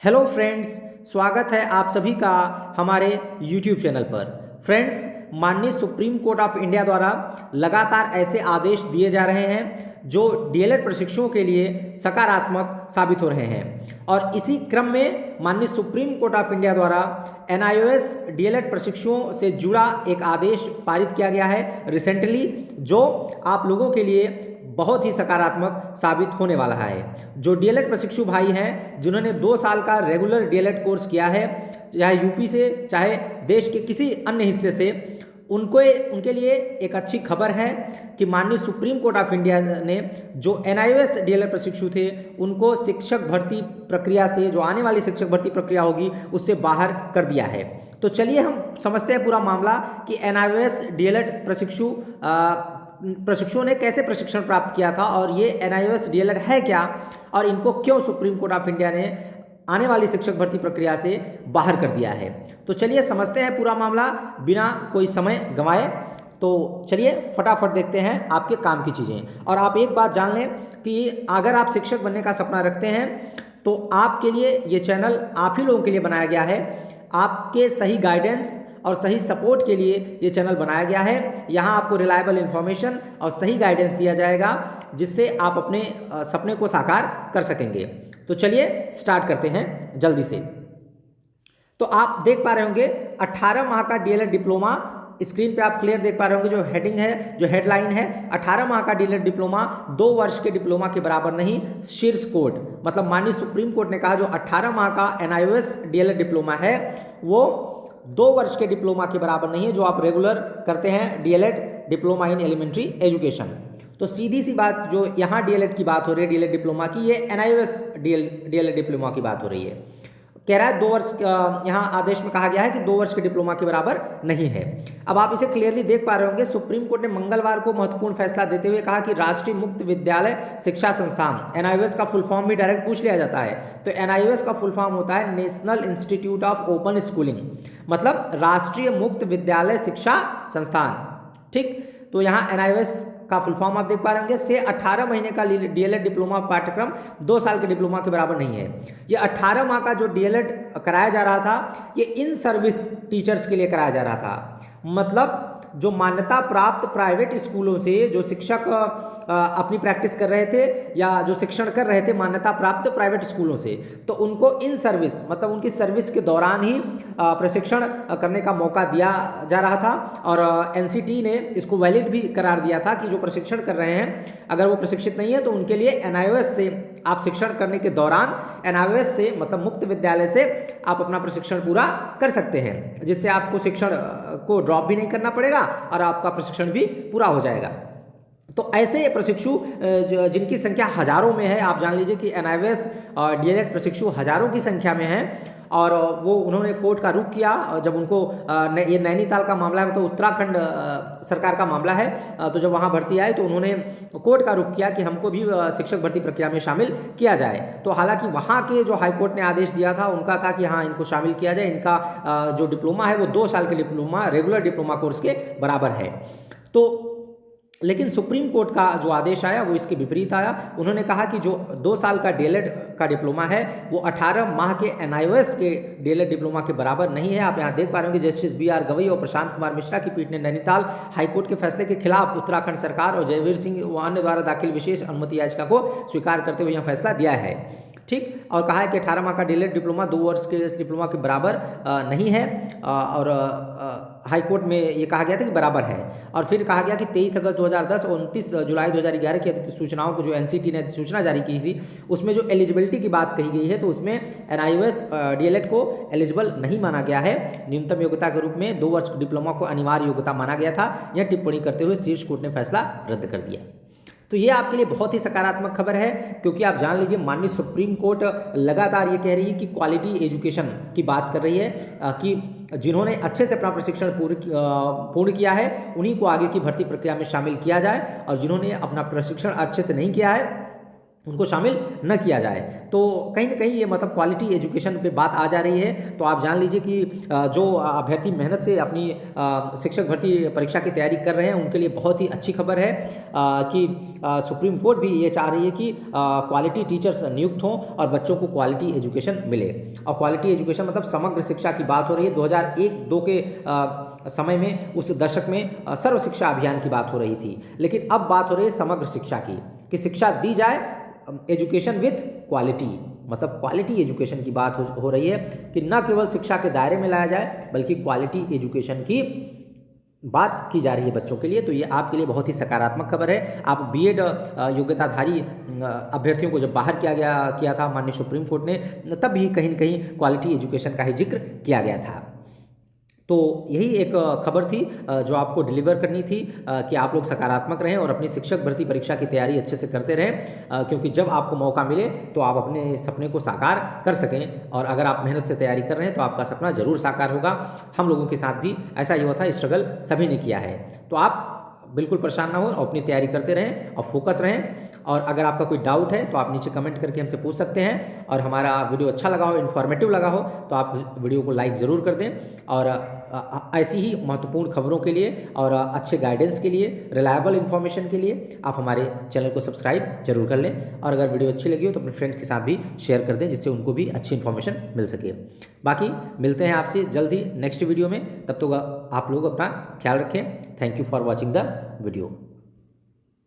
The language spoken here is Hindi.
हेलो फ्रेंड्स, स्वागत है आप सभी का हमारे यूट्यूब चैनल पर। फ्रेंड्स, माननीय सुप्रीम कोर्ट ऑफ इंडिया द्वारा लगातार ऐसे आदेश दिए जा रहे हैं जो डीएलएड प्रशिक्षुओं के लिए सकारात्मक साबित हो रहे हैं और इसी क्रम में माननीय सुप्रीम कोर्ट ऑफ इंडिया द्वारा एनआईओएस डीएलएड प्रशिक्षुओं से जुड़ा एक आदेश पारित किया गया है रिसेंटली, जो आप लोगों के लिए बहुत ही सकारात्मक साबित होने वाला है। जो डीएलएड प्रशिक्षु भाई हैं जिन्होंने 2 साल का रेगुलर डीएलएड कोर्स किया है, चाहे यूपी से चाहे देश के किसी अन्य हिस्से से, उनके लिए एक अच्छी खबर है कि माननीय सुप्रीम कोर्ट ऑफ इंडिया ने जो एनआईओएस डीएलएड प्रशिक्षु थे उनको शिक्षक भर्ती प्रक्रिया से, जो आने वाली शिक्षक भर्ती प्रक्रिया होगी, उससे बाहर कर दिया है। तो चलिए हम समझते हैं पूरा मामला कि एनआईओएस डीएलएड प्रशिक्षुओं ने कैसे प्रशिक्षण प्राप्त किया था और ये एनआईओएस डीएलएड है क्या और इनको क्यों सुप्रीम कोर्ट ऑफ इंडिया ने आने वाली शिक्षक भर्ती प्रक्रिया से बाहर कर दिया है। तो चलिए समझते हैं पूरा मामला बिना कोई समय गंवाए। तो चलिए फटाफट देखते हैं आपके काम की चीज़ें। और आप एक बात जान लें कि अगर आप शिक्षक बनने का सपना रखते हैं तो आपके लिए ये चैनल आप ही लोगों के लिए बनाया गया है। आपके सही गाइडेंस और सही सपोर्ट के लिए ये चैनल बनाया गया है। यहाँ आपको रिलायबल इन्फॉर्मेशन और सही गाइडेंस दिया जाएगा जिससे आप अपने सपने को साकार कर सकेंगे। तो चलिए स्टार्ट करते हैं जल्दी से। तो आप देख पा रहे होंगे 18 माह का डीएलएड डिप्लोमा, स्क्रीन पे आप क्लियर देख पा रहे होंगे। जो हेडिंग है, जो हेडलाइन है, 18 माह का डीएलएड डिप्लोमा 2 वर्ष के डिप्लोमा के बराबर नहीं। शीर्ष कोर्ट मतलब माननीय सुप्रीम कोर्ट ने कहा जो 18 माह का एनआईओएस डीएलएड डिप्लोमा है वो 2 वर्ष के डिप्लोमा के बराबर नहीं है जो आप रेगुलर करते हैं DElEd, diploma in elementary education. तो सीधी सी बात, जो यहाँ डीएलएड की बात हो रही है, डीएलएड डिप्लोमा की, ये एनआईओएस डीएलएड डिप्लोमा की बात हो रही है। कह रहा है 2 वर्ष, यहाँ आदेश में कहा गया है कि 2 वर्ष के डिप्लोमा के बराबर नहीं है। अब आप इसे क्लियरली देख पा रहे होंगे। सुप्रीम कोर्ट ने मंगलवार को महत्वपूर्ण फैसला देते हुए कहा कि राष्ट्रीय मुक्त विद्यालय शिक्षा संस्थान, एनआईओएस का फुल फॉर्म भी डायरेक्ट पूछ लिया जाता है। तो एनआईओएस का फुल फॉर्म होता है national institute of open schooling, मतलब राष्ट्रीय मुक्त विद्यालय शिक्षा संस्थान। ठीक, तो यहाँ एनआईओएस का फुल फॉर्म आप देख पा रहे होंगे। से 18 महीने का डीएलएड डिप्लोमा पाठ्यक्रम 2 साल के डिप्लोमा के बराबर नहीं है। ये 18 माह का जो डीएलएड कराया जा रहा था ये इन सर्विस टीचर्स के लिए कराया जा रहा था, मतलब जो मान्यता प्राप्त प्राइवेट स्कूलों से जो शिक्षक अपनी प्रैक्टिस कर रहे थे या जो शिक्षण कर रहे थे मान्यता प्राप्त प्राइवेट स्कूलों से, तो उनको इन सर्विस मतलब उनकी सर्विस के दौरान ही प्रशिक्षण करने का मौका दिया जा रहा था। और एनसीटी ने इसको वैलिड भी करार दिया था कि जो प्रशिक्षण कर रहे हैं अगर वो प्रशिक्षित नहीं है तो उनके लिए एनआईओएस से आप शिक्षण करने के दौरान एनआईओएस से मतलब मुक्त विद्यालय से आप अपना प्रशिक्षण पूरा कर सकते हैं, जिससे आपको शिक्षण को ड्रॉप भी नहीं करना पड़ेगा और आपका प्रशिक्षण भी पूरा हो जाएगा। तो ऐसे प्रशिक्षु जिनकी संख्या हजारों में है, आप जान लीजिए कि एनआईओएस डीएलएड प्रशिक्षु हजारों की संख्या में हैं और वो उन्होंने कोर्ट का रुख किया जब उनको ये नैनीताल का मामला है, तो उत्तराखंड सरकार का मामला है। तो जब वहाँ भर्ती आई तो उन्होंने कोर्ट का रुख किया कि हमको भी शिक्षक भर्ती प्रक्रिया में शामिल किया जाए। तो हालांकि वहाँ के जो हाईकोर्ट ने आदेश दिया था उनका था कि हाँ इनको शामिल किया जाए, इनका जो डिप्लोमा है वो 2 साल के डिप्लोमा रेगुलर डिप्लोमा कोर्स के बराबर है। तो लेकिन सुप्रीम कोर्ट का जो आदेश आया वो इसके विपरीत आया। उन्होंने कहा कि जो 2 साल का डीएलएड का डिप्लोमा है वो 18 माह के एनआईओएस के डीएलएड डिप्लोमा के बराबर नहीं है। आप यहाँ देख पा रहे होंगे जस्टिस बीआर गवई और प्रशांत कुमार मिश्रा की पीठ ने नैनीताल हाईकोर्ट के फैसले के खिलाफ उत्तराखंड सरकार और जयवीर सिंह व अन्य द्वारा दाखिल विशेष अनुमति याचिका को स्वीकार करते हुए यह फैसला दिया है। ठीक, और कहा है कि 18 माह का डीएलएड डिप्लोमा 2 वर्ष के डिप्लोमा के बराबर नहीं है और हाईकोर्ट में ये कहा गया था कि बराबर है। और फिर कहा गया कि 23 अगस्त 2010 और 29 जुलाई 2011 की सूचनाओं को जो एनसीटी ने सूचना जारी की थी उसमें जो एलिजिबिलिटी की बात कही गई है तो उसमें एनआईओएस डीएलएड को एलिजिबल नहीं माना गया है। न्यूनतम योग्यता के रूप में 2 वर्ष डिप्लोमा को अनिवार्य योग्यता माना गया था। यह टिप्पणी करते हुए शीर्ष कोर्ट ने फैसला रद्द कर दिया। तो ये आपके लिए बहुत ही सकारात्मक खबर है, क्योंकि आप जान लीजिए माननीय सुप्रीम कोर्ट लगातार ये कह रही है कि क्वालिटी एजुकेशन की बात कर रही है कि जिन्होंने अच्छे से अपना प्रशिक्षण पूर्ण किया है उन्हीं को आगे की भर्ती प्रक्रिया में शामिल किया जाए और जिन्होंने अपना प्रशिक्षण अच्छे से नहीं किया है उनको शामिल न किया जाए। तो कहीं न कहीं ये मतलब क्वालिटी एजुकेशन पे बात आ जा रही है। तो आप जान लीजिए कि जो अभ्यर्थी मेहनत से अपनी शिक्षक भर्ती परीक्षा की तैयारी कर रहे हैं, उनके लिए बहुत ही अच्छी खबर है कि सुप्रीम कोर्ट भी ये चाह रही है कि क्वालिटी टीचर्स नियुक्त हों और बच्चों को क्वालिटी एजुकेशन मिले। और क्वालिटी एजुकेशन मतलब समग्र शिक्षा की बात हो रही है। 2001-2 के समय में, उस दशक में सर्व शिक्षा अभियान की बात हो रही थी, लेकिन अब बात हो रही है समग्र शिक्षा की, कि शिक्षा दी जाए एजुकेशन विथ क्वालिटी, मतलब क्वालिटी एजुकेशन की बात हो रही है कि न केवल शिक्षा के दायरे में लाया जाए बल्कि क्वालिटी एजुकेशन की बात की जा रही है बच्चों के लिए। तो ये आपके लिए बहुत ही सकारात्मक खबर है। आप बीएड योग्यताधारी अभ्यर्थियों को जब बाहर किया था माननीय सुप्रीम कोर्ट ने, तब भी कहीं न कहीं क्वालिटी एजुकेशन का ही जिक्र किया गया था। तो यही एक खबर थी जो आपको डिलीवर करनी थी, कि आप लोग सकारात्मक रहें और अपनी शिक्षक भर्ती परीक्षा की तैयारी अच्छे से करते रहें, क्योंकि जब आपको मौका मिले तो आप अपने सपने को साकार कर सकें। और अगर आप मेहनत से तैयारी कर रहे हैं तो आपका सपना ज़रूर साकार होगा। हम लोगों के साथ भी ऐसा ही हुआ था, स्ट्रगल सभी ने किया है। तो आप बिल्कुल परेशान ना हो और अपनी तैयारी करते रहें और फोकस रहें। और अगर आपका कोई डाउट है तो आप नीचे कमेंट करके हमसे पूछ सकते हैं। और हमारा वीडियो अच्छा लगा हो, इन्फॉर्मेटिव लगा हो, तो आप वीडियो को लाइक ज़रूर कर दें। और ऐसी ही महत्वपूर्ण खबरों के लिए और अच्छे गाइडेंस के लिए, रिलायबल इन्फॉर्मेशन के लिए आप हमारे चैनल को सब्सक्राइब जरूर कर लें। और अगर वीडियो अच्छी लगी हो तो अपने फ्रेंड्स के साथ भी शेयर कर दें, जिससे उनको भी अच्छी इन्फॉर्मेशन मिल सके। बाकी मिलते हैं आपसे जल्द ही नेक्स्ट वीडियो में। तब तक आप लोग अपना ख्याल रखें। Thank you for watching the video.